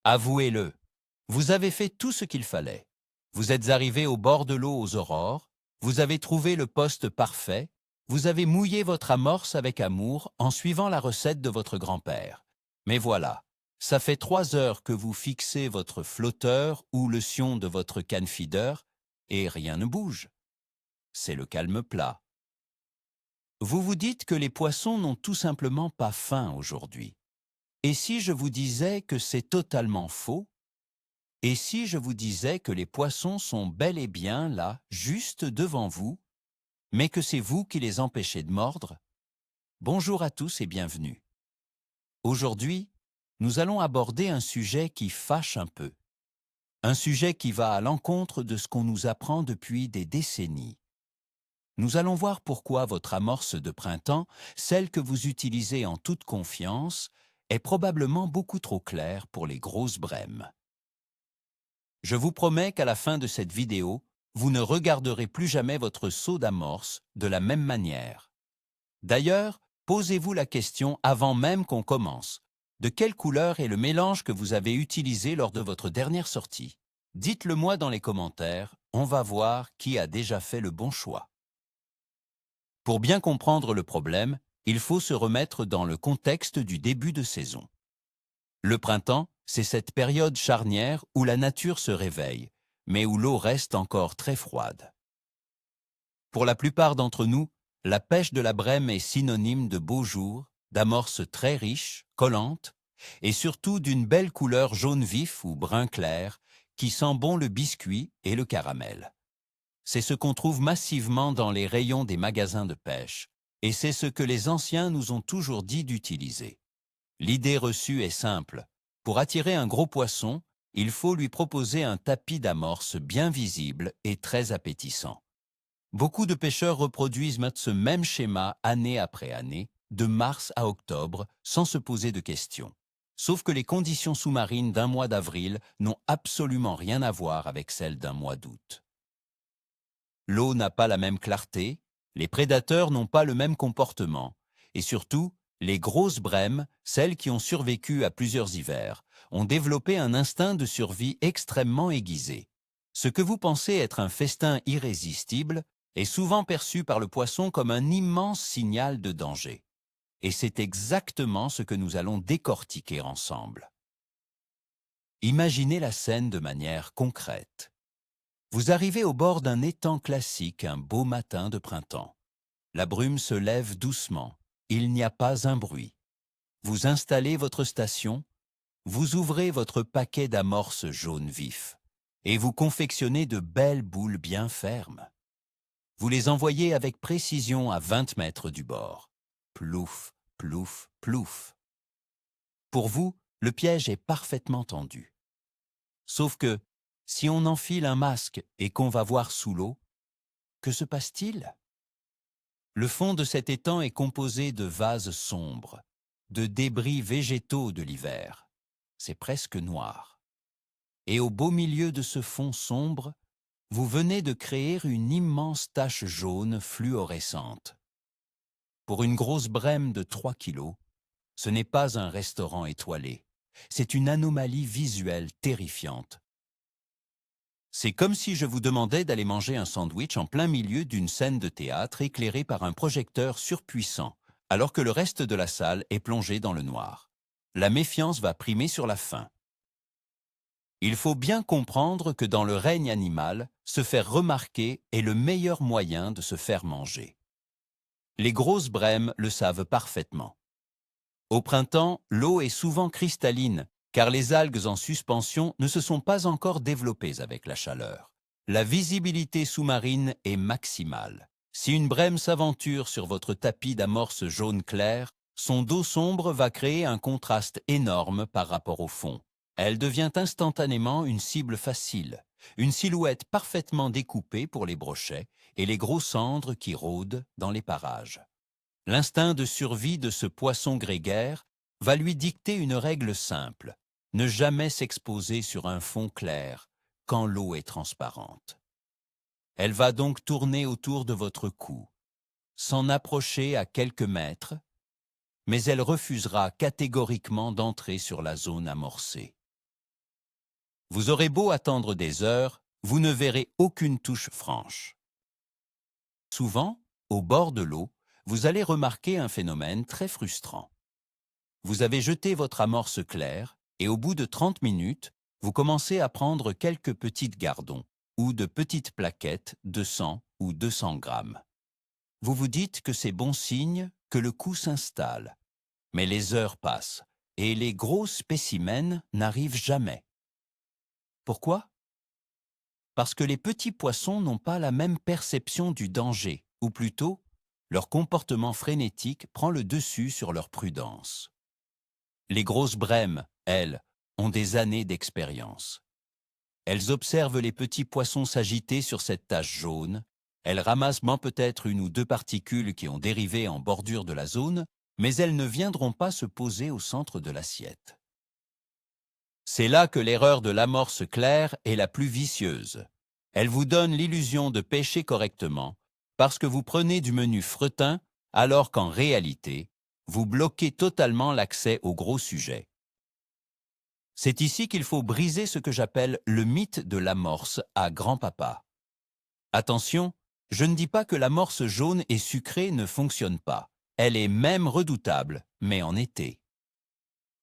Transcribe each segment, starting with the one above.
Avouez-le, vous avez fait tout ce qu'il fallait. Vous êtes arrivé au bord de l'eau aux aurores, vous avez trouvé le poste parfait, vous avez mouillé votre amorce avec amour en suivant la recette de votre grand-père. Mais voilà, ça fait 3 heures que vous fixez votre flotteur ou le sion de votre canne feeder et rien ne bouge. C'est le calme plat. Vous vous dites que les poissons n'ont tout simplement pas faim aujourd'hui. Et si je vous disais que c'est totalement faux? Et si je vous disais que les poissons sont bel et bien là, juste devant vous, mais que c'est vous qui les empêchez de mordre? Bonjour à tous et bienvenue. Aujourd'hui, nous allons aborder un sujet qui fâche un peu. Un sujet qui va à l'encontre de ce qu'on nous apprend depuis des décennies. Nous allons voir pourquoi votre amorce de printemps, celle que vous utilisez en toute confiance, est probablement beaucoup trop claire pour les grosses brèmes. Je vous promets qu'à la fin de cette vidéo, vous ne regarderez plus jamais votre seau d'amorce de la même manière. D'ailleurs, posez-vous la question avant même qu'on commence. De quelle couleur est le mélange que vous avez utilisé lors de votre dernière sortie? Dites-le moi dans les commentaires, on va voir qui a déjà fait le bon choix. Pour bien comprendre le problème, il faut se remettre dans le contexte du début de saison. Le printemps, c'est cette période charnière où la nature se réveille, mais où l'eau reste encore très froide. Pour la plupart d'entre nous, la pêche de la Brème est synonyme de beaux jours, d'amorces très riches, collantes, et surtout d'une belle couleur jaune vif ou brun clair qui sent bon le biscuit et le caramel. C'est ce qu'on trouve massivement dans les rayons des magasins de pêche, et c'est ce que les anciens nous ont toujours dit d'utiliser. L'idée reçue est simple. Pour attirer un gros poisson, il faut lui proposer un tapis d'amorce bien visible et très appétissant. Beaucoup de pêcheurs reproduisent ce même schéma année après année, de mars à octobre, sans se poser de questions. Sauf que les conditions sous-marines d'un mois d'avril n'ont absolument rien à voir avec celles d'un mois d'août. L'eau n'a pas la même clarté, les prédateurs n'ont pas le même comportement, et surtout, les grosses brèmes, celles qui ont survécu à plusieurs hivers, ont développé un instinct de survie extrêmement aiguisé. Ce que vous pensez être un festin irrésistible est souvent perçu par le poisson comme un immense signal de danger. Et c'est exactement ce que nous allons décortiquer ensemble. Imaginez la scène de manière concrète. Vous arrivez au bord d'un étang classique un beau matin de printemps. La brume se lève doucement, il n'y a pas un bruit. Vous installez votre station, vous ouvrez votre paquet d'amorces jaune vif et vous confectionnez de belles boules bien fermes. Vous les envoyez avec précision à 20 mètres du bord. Plouf, plouf, plouf. Pour vous, le piège est parfaitement tendu. Sauf que, si on enfile un masque et qu'on va voir sous l'eau, que se passe-t-il? Le fond de cet étang est composé de vases sombres, de débris végétaux de l'hiver. C'est presque noir. Et au beau milieu de ce fond sombre, vous venez de créer une immense tache jaune fluorescente. Pour une grosse brème de 3 kilos, ce n'est pas un restaurant étoilé. C'est une anomalie visuelle terrifiante. C'est comme si je vous demandais d'aller manger un sandwich en plein milieu d'une scène de théâtre éclairée par un projecteur surpuissant, alors que le reste de la salle est plongé dans le noir. La méfiance va primer sur la faim. Il faut bien comprendre que dans le règne animal, se faire remarquer est le meilleur moyen de se faire manger. Les grosses brèmes le savent parfaitement. Au printemps, l'eau est souvent cristalline, car les algues en suspension ne se sont pas encore développées avec la chaleur. La visibilité sous-marine est maximale. Si une brème s'aventure sur votre tapis d'amorce jaune clair, son dos sombre va créer un contraste énorme par rapport au fond. Elle devient instantanément une cible facile, une silhouette parfaitement découpée pour les brochets et les gros cendres qui rôdent dans les parages. L'instinct de survie de ce poisson grégaire va lui dicter une règle simple, ne jamais s'exposer sur un fond clair quand l'eau est transparente. Elle va donc tourner autour de votre cou, s'en approcher à quelques mètres, mais elle refusera catégoriquement d'entrer sur la zone amorcée. Vous aurez beau attendre des heures, vous ne verrez aucune touche franche. Souvent, au bord de l'eau, vous allez remarquer un phénomène très frustrant. Vous avez jeté votre amorce claire et au bout de 30 minutes, vous commencez à prendre quelques petites gardons ou de petites plaquettes de 100 ou 200 grammes. Vous vous dites que c'est bon signe, que le coup s'installe. Mais les heures passent et les gros spécimens n'arrivent jamais. Pourquoi? Parce que les petits poissons n'ont pas la même perception du danger, ou plutôt, leur comportement frénétique prend le dessus sur leur prudence. Les grosses brèmes, elles, ont des années d'expérience. Elles observent les petits poissons s'agiter sur cette tache jaune, elles ramassent peut-être une ou deux particules qui ont dérivé en bordure de la zone, mais elles ne viendront pas se poser au centre de l'assiette. C'est là que l'erreur de l'amorce claire est la plus vicieuse. Elle vous donne l'illusion de pêcher correctement, parce que vous prenez du menu fretin, alors qu'en réalité, vous bloquez totalement l'accès au gros sujet. C'est ici qu'il faut briser ce que j'appelle le mythe de l'amorce à grand-papa. Attention, je ne dis pas que l'amorce jaune et sucrée ne fonctionne pas. Elle est même redoutable, mais en été.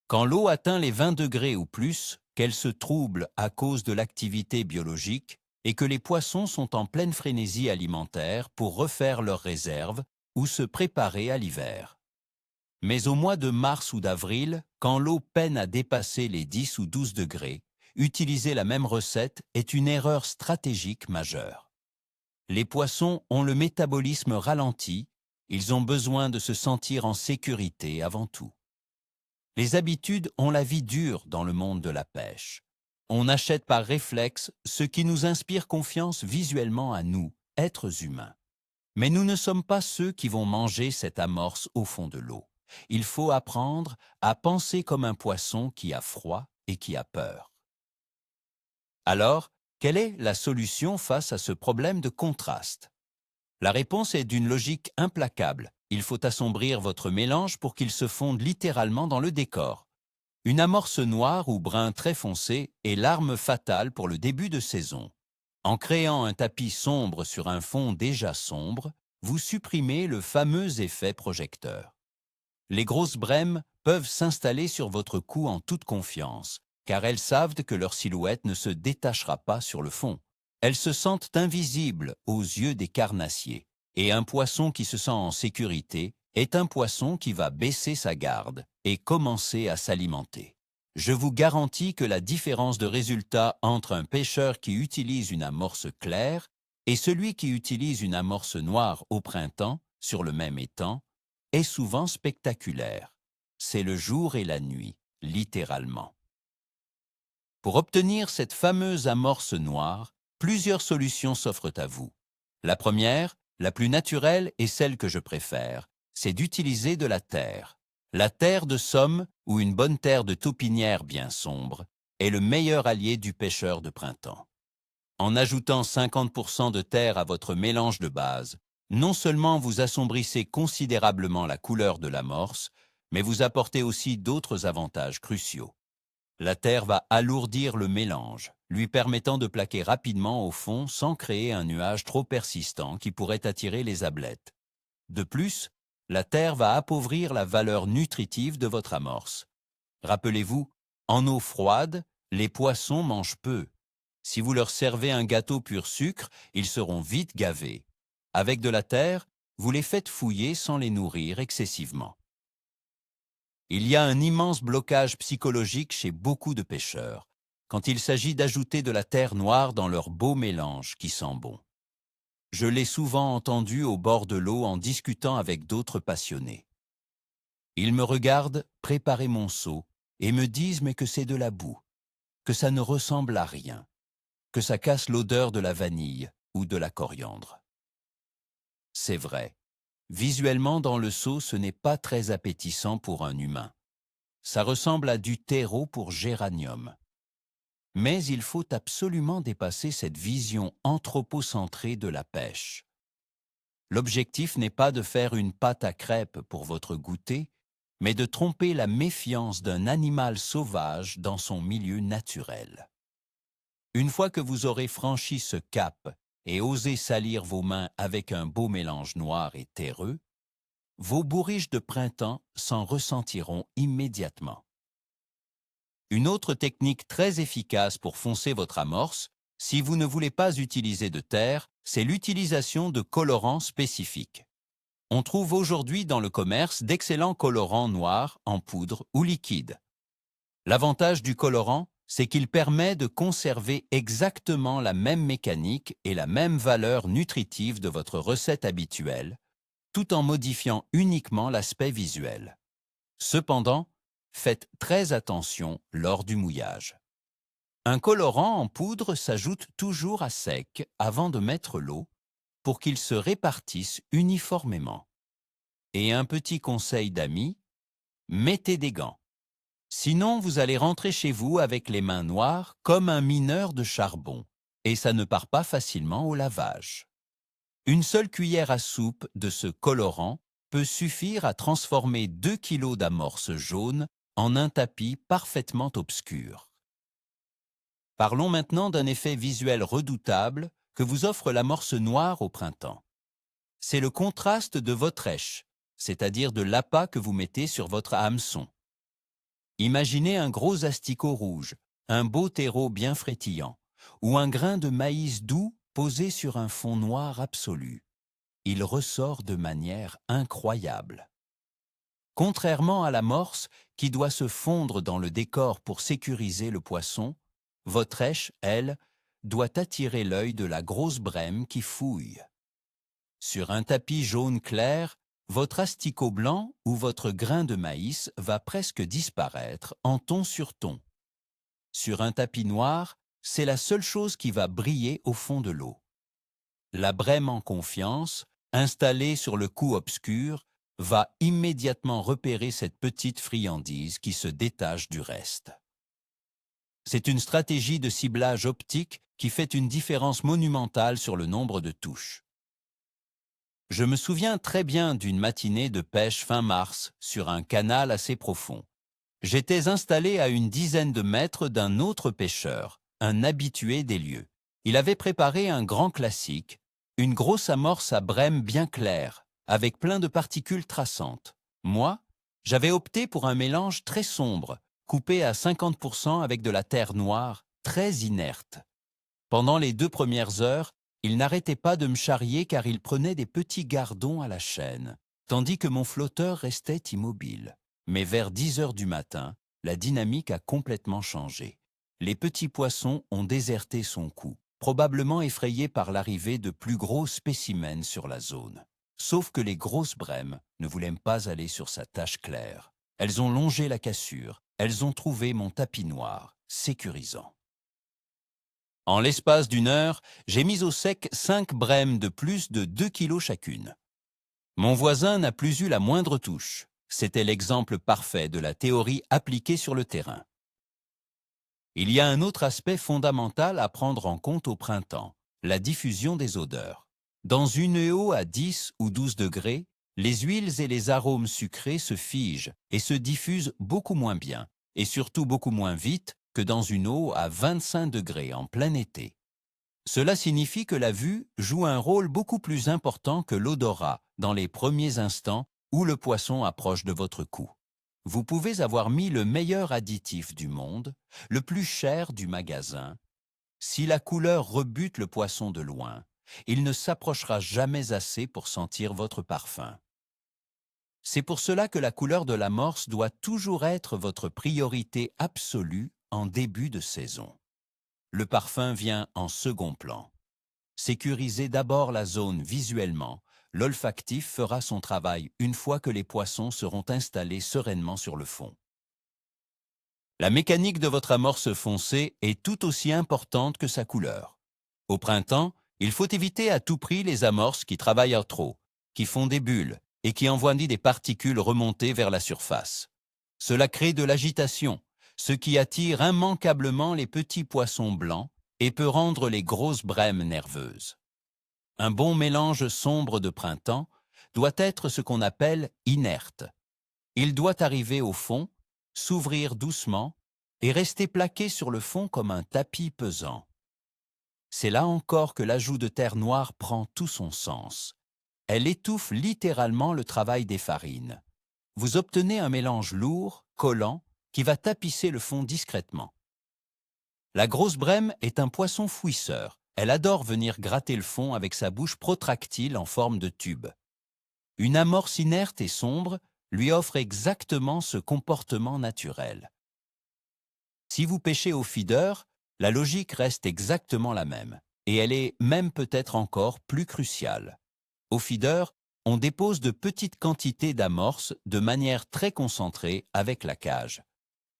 Quand l'eau atteint les 20 degrés ou plus, qu'elle se trouble à cause de l'activité biologique et que les poissons sont en pleine frénésie alimentaire pour refaire leurs réserves ou se préparer à l'hiver. Mais au mois de mars ou d'avril, quand l'eau peine à dépasser les 10 ou 12 degrés, utiliser la même recette est une erreur stratégique majeure. Les poissons ont le métabolisme ralenti, ils ont besoin de se sentir en sécurité avant tout. Les habitudes ont la vie dure dans le monde de la pêche. On achète par réflexe ce qui nous inspire confiance visuellement à nous, êtres humains. Mais nous ne sommes pas ceux qui vont manger cette amorce au fond de l'eau. Il faut apprendre à penser comme un poisson qui a froid et qui a peur. Alors, quelle est la solution face à ce problème de contraste? La réponse est d'une logique implacable. Il faut assombrir votre mélange pour qu'il se fonde littéralement dans le décor. Une amorce noire ou brun très foncé est l'arme fatale pour le début de saison. En créant un tapis sombre sur un fond déjà sombre, vous supprimez le fameux effet projecteur. Les grosses brèmes peuvent s'installer sur votre cou en toute confiance, car elles savent que leur silhouette ne se détachera pas sur le fond. Elles se sentent invisibles aux yeux des carnassiers, et un poisson qui se sent en sécurité est un poisson qui va baisser sa garde et commencer à s'alimenter. Je vous garantis que la différence de résultat entre un pêcheur qui utilise une amorce claire et celui qui utilise une amorce noire au printemps, sur le même étang, est souvent spectaculaire. C'est le jour et la nuit, littéralement. Pour obtenir cette fameuse amorce noire, plusieurs solutions s'offrent à vous. La première, la plus naturelle et celle que je préfère, c'est d'utiliser de la terre. La terre de Somme ou une bonne terre de taupinière bien sombre est le meilleur allié du pêcheur de printemps. En ajoutant 50% de terre à votre mélange de base, non seulement vous assombrissez considérablement la couleur de l'amorce, mais vous apportez aussi d'autres avantages cruciaux. La terre va alourdir le mélange, lui permettant de plaquer rapidement au fond sans créer un nuage trop persistant qui pourrait attirer les ablettes. De plus, la terre va appauvrir la valeur nutritive de votre amorce. Rappelez-vous, en eau froide, les poissons mangent peu. Si vous leur servez un gâteau pur sucre, ils seront vite gavés. Avec de la terre, vous les faites fouiller sans les nourrir excessivement. Il y a un immense blocage psychologique chez beaucoup de pêcheurs, quand il s'agit d'ajouter de la terre noire dans leur beau mélange qui sent bon. Je l'ai souvent entendu au bord de l'eau en discutant avec d'autres passionnés. Ils me regardent préparer mon seau et me disent mais que c'est de la boue, que ça ne ressemble à rien, que ça casse l'odeur de la vanille ou de la coriandre. C'est vrai. Visuellement, dans le seau, ce n'est pas très appétissant pour un humain. Ça ressemble à du terreau pour géranium. Mais il faut absolument dépasser cette vision anthropocentrée de la pêche. L'objectif n'est pas de faire une pâte à crêpes pour votre goûter, mais de tromper la méfiance d'un animal sauvage dans son milieu naturel. Une fois que vous aurez franchi ce cap et osé salir vos mains avec un beau mélange noir et terreux, vos bourriches de printemps s'en ressentiront immédiatement. Une autre technique très efficace pour foncer votre amorce, si vous ne voulez pas utiliser de terre, c'est l'utilisation de colorants spécifiques. On trouve aujourd'hui dans le commerce d'excellents colorants noirs en poudre ou liquide. L'avantage du colorant, c'est qu'il permet de conserver exactement la même mécanique et la même valeur nutritive de votre recette habituelle, tout en modifiant uniquement l'aspect visuel. Cependant, faites très attention lors du mouillage. Un colorant en poudre s'ajoute toujours à sec avant de mettre l'eau pour qu'il se répartisse uniformément. Et un petit conseil d'amis, mettez des gants. Sinon, vous allez rentrer chez vous avec les mains noires comme un mineur de charbon, et ça ne part pas facilement au lavage. Une seule cuillère à soupe de ce colorant peut suffire à transformer 2 kg d'amorce jaune en un tapis parfaitement obscur. Parlons maintenant d'un effet visuel redoutable que vous offre l'amorce noire au printemps. C'est le contraste de votre èche, c'est-à-dire de l'appât que vous mettez sur votre hameçon. Imaginez un gros asticot rouge, un beau terreau bien frétillant, ou un grain de maïs doux posé sur un fond noir absolu. Il ressort de manière incroyable. Contrairement à l'amorce, qui doit se fondre dans le décor pour sécuriser le poisson, votre èche, elle, doit attirer l'œil de la grosse brème qui fouille. Sur un tapis jaune clair, votre asticot blanc ou votre grain de maïs va presque disparaître en ton sur ton. Sur un tapis noir, c'est la seule chose qui va briller au fond de l'eau. La brème en confiance, installée sur le cou obscur, va immédiatement repérer cette petite friandise qui se détache du reste. C'est une stratégie de ciblage optique qui fait une différence monumentale sur le nombre de touches. Je me souviens très bien d'une matinée de pêche fin mars sur un canal assez profond. J'étais installé à une dizaine de mètres d'un autre pêcheur, un habitué des lieux. Il avait préparé un grand classique, une grosse amorce à brème bien claire, avec plein de particules traçantes. Moi, j'avais opté pour un mélange très sombre, coupé à 50% avec de la terre noire, très inerte. Pendant les 2 premières heures, il n'arrêtait pas de me charrier car il prenait des petits gardons à la chaîne, tandis que mon flotteur restait immobile. Mais vers 10 heures du matin, la dynamique a complètement changé. Les petits poissons ont déserté son cou, probablement effrayés par l'arrivée de plus gros spécimens sur la zone. Sauf que les grosses brèmes ne voulaient pas aller sur sa tache claire. Elles ont longé la cassure, elles ont trouvé mon tapis noir, sécurisant. En l'espace d'une heure, j'ai mis au sec 5 brèmes de plus de 2 kilos chacune. Mon voisin n'a plus eu la moindre touche. C'était l'exemple parfait de la théorie appliquée sur le terrain. Il y a un autre aspect fondamental à prendre en compte au printemps, la diffusion des odeurs. Dans une eau à 10 ou 12 degrés, les huiles et les arômes sucrés se figent et se diffusent beaucoup moins bien, et surtout beaucoup moins vite que dans une eau à 25 degrés en plein été. Cela signifie que la vue joue un rôle beaucoup plus important que l'odorat dans les premiers instants où le poisson approche de votre cou. Vous pouvez avoir mis le meilleur additif du monde, le plus cher du magasin. Si la couleur rebute le poisson de loin, il ne s'approchera jamais assez pour sentir votre parfum. C'est pour cela que la couleur de l'amorce doit toujours être votre priorité absolue en début de saison. Le parfum vient en second plan. Sécurisez d'abord la zone visuellement. L'olfactif fera son travail une fois que les poissons seront installés sereinement sur le fond. La mécanique de votre amorce foncée est tout aussi importante que sa couleur. Au printemps, il faut éviter à tout prix les amorces qui travaillent à trop, qui font des bulles et qui envoient des particules remontées vers la surface. Cela crée de l'agitation, ce qui attire immanquablement les petits poissons blancs et peut rendre les grosses brèmes nerveuses. Un bon mélange sombre de printemps doit être ce qu'on appelle inerte. Il doit arriver au fond, s'ouvrir doucement et rester plaqué sur le fond comme un tapis pesant. C'est là encore que l'ajout de terre noire prend tout son sens. Elle étouffe littéralement le travail des farines. Vous obtenez un mélange lourd, collant, qui va tapisser le fond discrètement. La grosse brème est un poisson fouisseur. Elle adore venir gratter le fond avec sa bouche protractile en forme de tube. Une amorce inerte et sombre lui offre exactement ce comportement naturel. Si vous pêchez au feeder, la logique reste exactement la même, et elle est même peut-être encore plus cruciale. Au feeder, on dépose de petites quantités d'amorces de manière très concentrée avec la cage.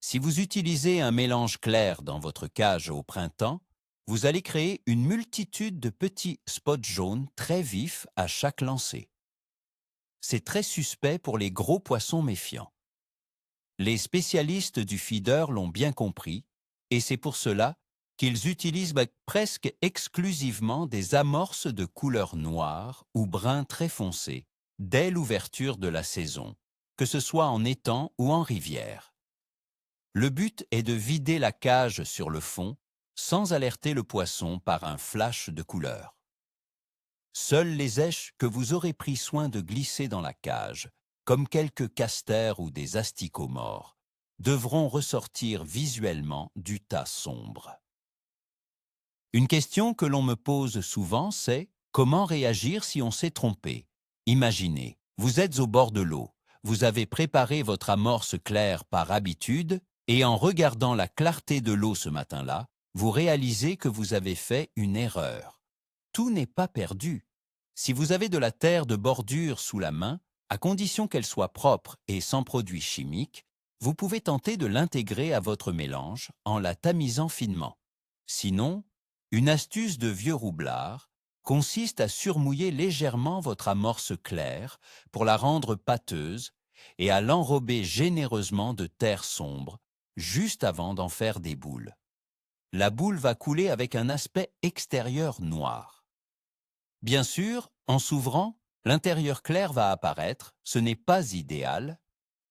Si vous utilisez un mélange clair dans votre cage au printemps, vous allez créer une multitude de petits spots jaunes très vifs à chaque lancer. C'est très suspect pour les gros poissons méfiants. Les spécialistes du feeder l'ont bien compris, et c'est pour cela qu'ils utilisent presque exclusivement des amorces de couleur noire ou brun très foncé, dès l'ouverture de la saison, que ce soit en étang ou en rivière. Le but est de vider la cage sur le fond sans alerter le poisson par un flash de couleur. Seules les èches que vous aurez pris soin de glisser dans la cage, comme quelques casters ou des asticots morts, devront ressortir visuellement du tas sombre. Une question que l'on me pose souvent, c'est comment réagir si on s'est trompé? Imaginez, vous êtes au bord de l'eau, vous avez préparé votre amorce claire par habitude, et en regardant la clarté de l'eau ce matin-là, vous réalisez que vous avez fait une erreur. Tout n'est pas perdu. Si vous avez de la terre de bordure sous la main, à condition qu'elle soit propre et sans produits chimiques, vous pouvez tenter de l'intégrer à votre mélange en la tamisant finement. Sinon, une astuce de vieux roublard consiste à surmouiller légèrement votre amorce claire pour la rendre pâteuse et à l'enrober généreusement de terre sombre juste avant d'en faire des boules. La boule va couler avec un aspect extérieur noir. Bien sûr, en s'ouvrant, l'intérieur clair va apparaître, ce n'est pas idéal,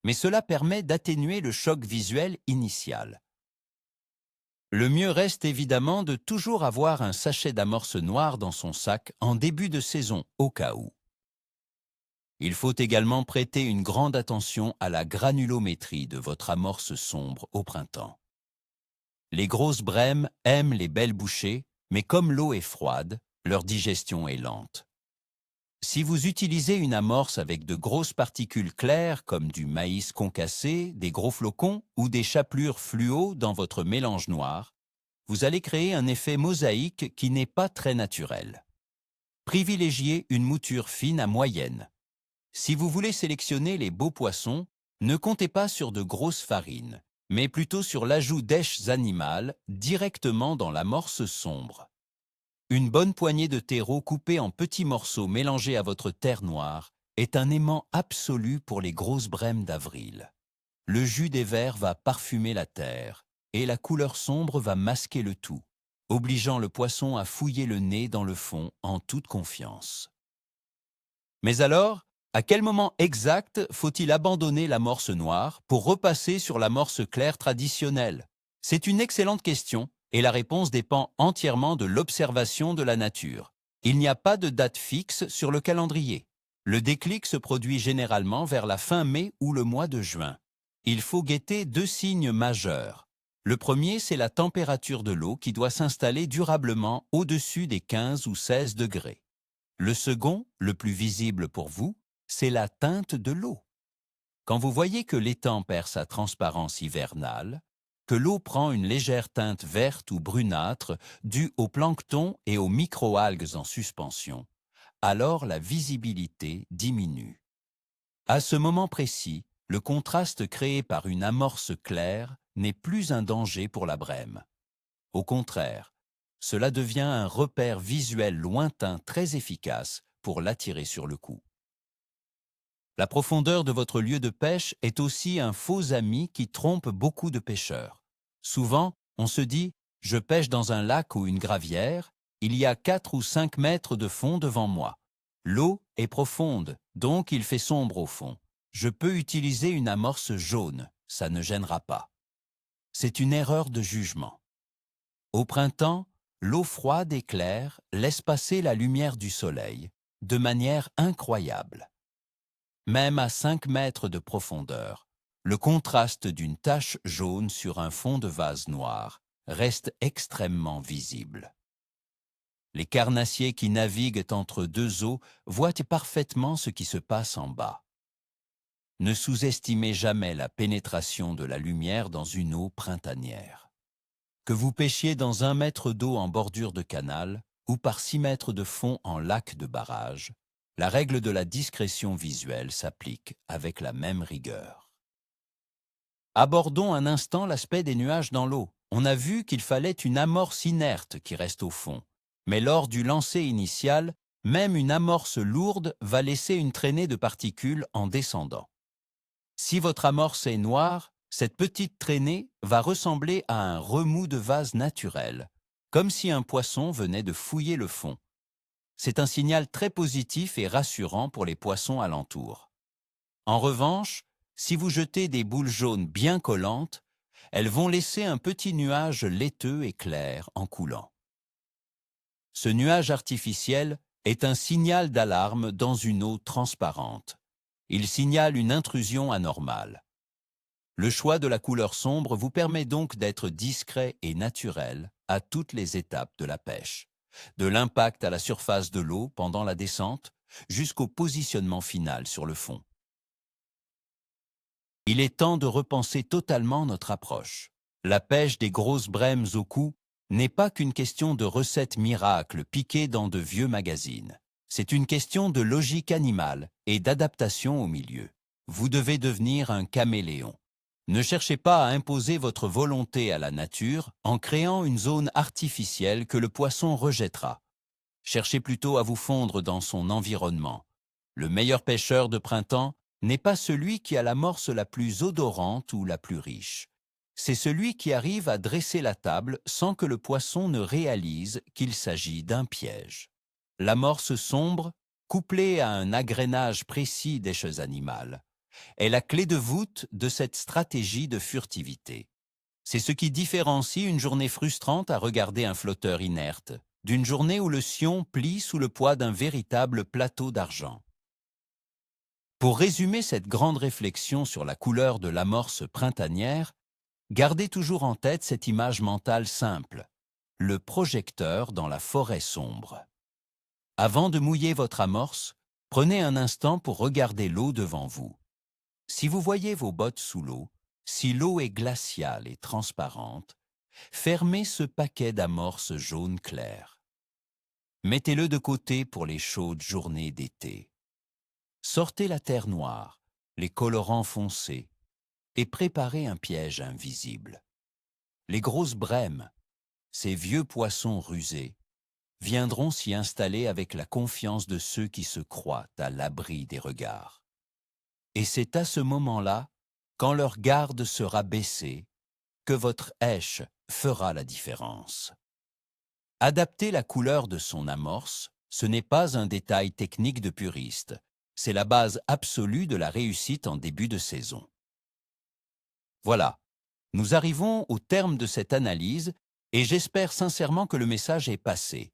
mais cela permet d'atténuer le choc visuel initial. Le mieux reste évidemment de toujours avoir un sachet d'amorce noire dans son sac en début de saison, au cas où. Il faut également prêter une grande attention à la granulométrie de votre amorce sombre au printemps. Les grosses brèmes aiment les belles bouchées, mais comme l'eau est froide, leur digestion est lente. Si vous utilisez une amorce avec de grosses particules claires comme du maïs concassé, des gros flocons ou des chapelures fluo dans votre mélange noir, vous allez créer un effet mosaïque qui n'est pas très naturel. Privilégiez une mouture fine à moyenne. Si vous voulez sélectionner les beaux poissons, ne comptez pas sur de grosses farines, mais plutôt sur l'ajout d'èches animales directement dans l'amorce sombre. Une bonne poignée de terreau coupée en petits morceaux mélangés à votre terre noire est un aimant absolu pour les grosses brèmes d'avril. Le jus des vers va parfumer la terre et la couleur sombre va masquer le tout, obligeant le poisson à fouiller le nez dans le fond en toute confiance. Mais alors, à quel moment exact faut-il abandonner l'amorce noire pour repasser sur l'amorce claire traditionnelle? C'est une excellente question. Et la réponse dépend entièrement de l'observation de la nature. Il n'y a pas de date fixe sur le calendrier. Le déclic se produit généralement vers la fin mai ou le mois de juin. Il faut guetter deux signes majeurs. Le premier, c'est la température de l'eau qui doit s'installer durablement au-dessus des 15 ou 16 degrés. Le second, le plus visible pour vous, c'est la teinte de l'eau. Quand vous voyez que l'étang perd sa transparence hivernale, que l'eau prend une légère teinte verte ou brunâtre due au plancton et aux microalgues en suspension, alors la visibilité diminue. À ce moment précis, le contraste créé par une amorce claire n'est plus un danger pour la brème. Au contraire, cela devient un repère visuel lointain très efficace pour l'attirer sur le coup. La profondeur de votre lieu de pêche est aussi un faux ami qui trompe beaucoup de pêcheurs. Souvent, on se dit « je pêche dans un lac ou une gravière, il y a 4 ou 5 mètres de fond devant moi. L'eau est profonde, donc il fait sombre au fond. Je peux utiliser une amorce jaune, ça ne gênera pas. » C'est une erreur de jugement. Au printemps, l'eau froide et claire laisse passer la lumière du soleil de manière incroyable. Même à 5 mètres de profondeur, le contraste d'une tache jaune sur un fond de vase noir reste extrêmement visible. Les carnassiers qui naviguent entre deux eaux voient parfaitement ce qui se passe en bas. Ne sous-estimez jamais la pénétration de la lumière dans une eau printanière. Que vous pêchiez dans 1 mètre d'eau en bordure de canal ou par 6 mètres de fond en lac de barrage, la règle de la discrétion visuelle s'applique avec la même rigueur. Abordons un instant l'aspect des nuages dans l'eau. On a vu qu'il fallait une amorce inerte qui reste au fond. Mais lors du lancer initial, même une amorce lourde va laisser une traînée de particules en descendant. Si votre amorce est noire, cette petite traînée va ressembler à un remous de vase naturel, comme si un poisson venait de fouiller le fond. C'est un signal très positif et rassurant pour les poissons alentours. En revanche, si vous jetez des boules jaunes bien collantes, elles vont laisser un petit nuage laiteux et clair en coulant. Ce nuage artificiel est un signal d'alarme dans une eau transparente. Il signale une intrusion anormale. Le choix de la couleur sombre vous permet donc d'être discret et naturel à toutes les étapes de la pêche, de l'impact à la surface de l'eau pendant la descente jusqu'au positionnement final sur le fond. Il est temps de repenser totalement notre approche. La pêche des grosses brèmes au cou n'est pas qu'une question de recettes miracles piquées dans de vieux magazines. C'est une question de logique animale et d'adaptation au milieu. Vous devez devenir un caméléon. Ne cherchez pas à imposer votre volonté à la nature en créant une zone artificielle que le poisson rejettera. Cherchez plutôt à vous fondre dans son environnement. Le meilleur pêcheur de printemps n'est pas celui qui a l'amorce la plus odorante ou la plus riche. C'est celui qui arrive à dresser la table sans que le poisson ne réalise qu'il s'agit d'un piège. L'amorce sombre, couplée à un agrénage précis des choses animales, est la clé de voûte de cette stratégie de furtivité. C'est ce qui différencie une journée frustrante à regarder un flotteur inerte d'une journée où le sion plie sous le poids d'un véritable plateau d'argent. Pour résumer cette grande réflexion sur la couleur de l'amorce printanière, gardez toujours en tête cette image mentale simple, le projecteur dans la forêt sombre. Avant de mouiller votre amorce, prenez un instant pour regarder l'eau devant vous. Si vous voyez vos bottes sous l'eau, si l'eau est glaciale et transparente, fermez ce paquet d'amorces jaune clair. Mettez-le de côté pour les chaudes journées d'été. Sortez la terre noire, les colorants foncés, et préparez un piège invisible. Les grosses brèmes, ces vieux poissons rusés, viendront s'y installer avec la confiance de ceux qui se croient à l'abri des regards. Et c'est à ce moment-là, quand leur garde sera baissée, que votre èche fera la différence. Adapter la couleur de son amorce, ce n'est pas un détail technique de puriste, c'est la base absolue de la réussite en début de saison. Voilà, nous arrivons au terme de cette analyse et j'espère sincèrement que le message est passé.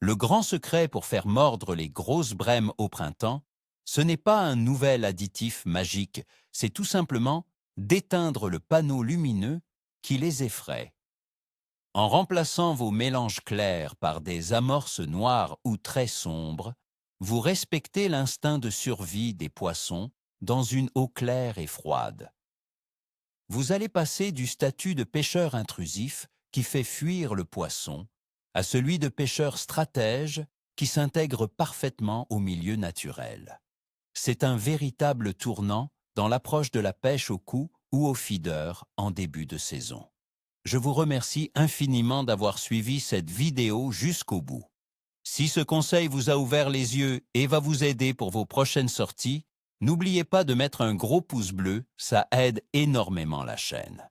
Le grand secret pour faire mordre les grosses brèmes au printemps, ce n'est pas un nouvel additif magique, c'est tout simplement d'éteindre le panneau lumineux qui les effraie. En remplaçant vos mélanges clairs par des amorces noires ou très sombres, vous respectez l'instinct de survie des poissons dans une eau claire et froide. Vous allez passer du statut de pêcheur intrusif qui fait fuir le poisson à celui de pêcheur stratège qui s'intègre parfaitement au milieu naturel. C'est un véritable tournant dans l'approche de la pêche au cou ou au feeder en début de saison. Je vous remercie infiniment d'avoir suivi cette vidéo jusqu'au bout. Si ce conseil vous a ouvert les yeux et va vous aider pour vos prochaines sorties, n'oubliez pas de mettre un gros pouce bleu, ça aide énormément la chaîne.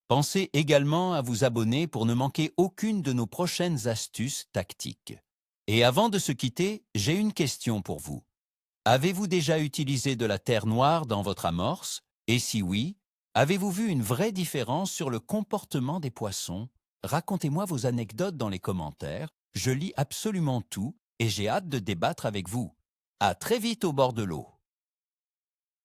Pensez également à vous abonner pour ne manquer aucune de nos prochaines astuces tactiques. Et avant de se quitter, j'ai une question pour vous. Avez-vous déjà utilisé de la terre noire dans votre amorce? Et si oui, avez-vous vu une vraie différence sur le comportement des poissons? Racontez-moi vos anecdotes dans les commentaires, je lis absolument tout et j'ai hâte de débattre avec vous. À très vite au bord de l'eau.